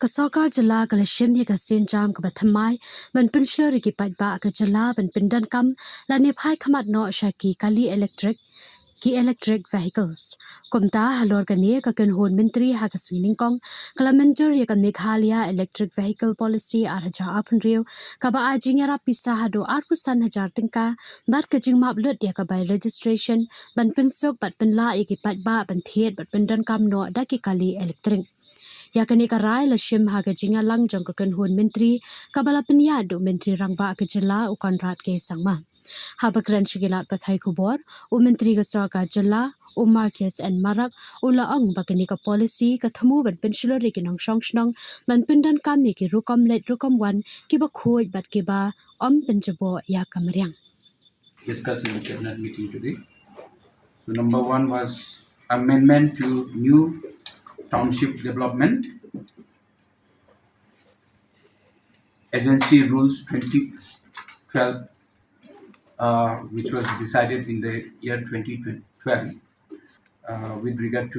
ka sorkar jala ka lashim ye ka sin jam ka bathamai ban Pynshlur ki patba ka jala ban pyndonkam la ne phai khamat no shaki kali electric vehicles komta halor ka ne ka kan hon mentri ha ka singning kong kalamantur ye ka Meghalaya electric vehicle policy 8,000 riu ka ba ajingera pisa haduh 8,000 tyngka bat ka jingmap lut ya ka by registration ban Pynsuk bat penla ye ki patba ban thiet bat pyndonkam no da ki kali electric yakani ka rai la shim ha ka jinga lang jong ka kan hon mentri kabala penya do mentri rangba ka jala u konrat ke sangma ha bakran shigilat pathai khubor u mentri ka sorkar jala u markets and marak u la ong bakani ka policy ka thamu ban Pynshlur ri kinong shongshnong ban pyndonkam ni ki rukom let rukom wan ki ba khoj bat ki ba om penjabo ya kamriang discussed in the cabinet meeting today. So number one was amendment to new township development agency rules 2012, which was decided in the year 2012 with regard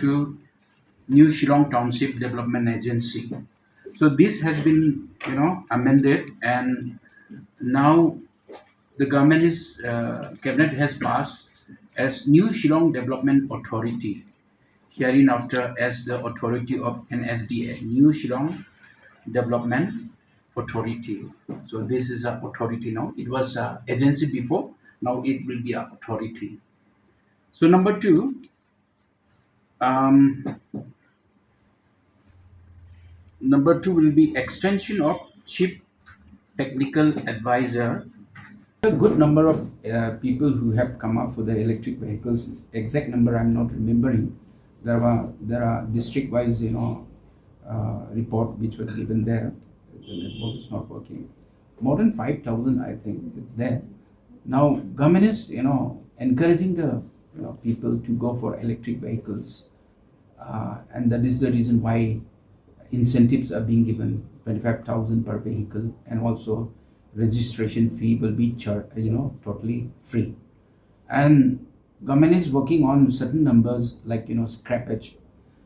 to new Shillong Township Development Agency. So this has been amended, and now the cabinet has passed as New Shillong Development Authority, hereinafter as the authority of NSDA, New Shillong Development Authority. So this is an authority now. It was an agency before, now it will be an authority. So number two, will be extension of chief technical advisor. A good number of people who have come up for the electric vehicles. Exact number I'm not remembering. There are district-wise, report which was given there. The network is not working. More than 5,000, I think, it's there. Now, government is, encouraging the people to go for electric vehicles, and that is the reason why incentives are being given, 25,000 per vehicle, and also registration fee will be totally free. And government is working on certain numbers like scrappage.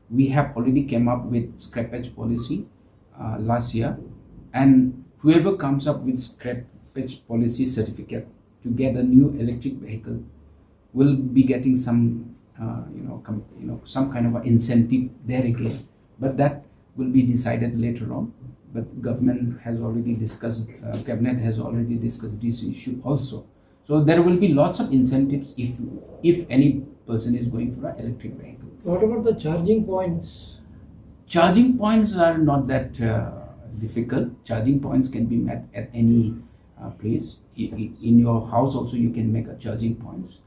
We have already came up with scrappage policy last year, and whoever comes up with scrappage policy certificate to get a new electric vehicle will be getting some some kind of an incentive there again, but that will be decided later on. But government has already discussed, cabinet has already discussed this issue also. So there will be lots of incentives if any person is going for an electric vehicle. What about the charging points? Charging points are not that difficult. Charging points can be met at any place. In your house also you can make a charging points.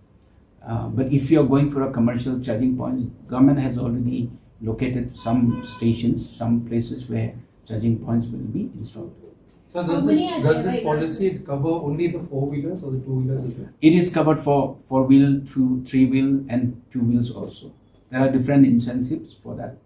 But if you are going for a commercial charging points, government has already located some stations, some places where charging points will be installed. So does this policy cover only the 4-wheelers or the 2-wheelers as well? It is covered for 4-wheel, 3-wheel and 2 wheels also. There are different incentives for that.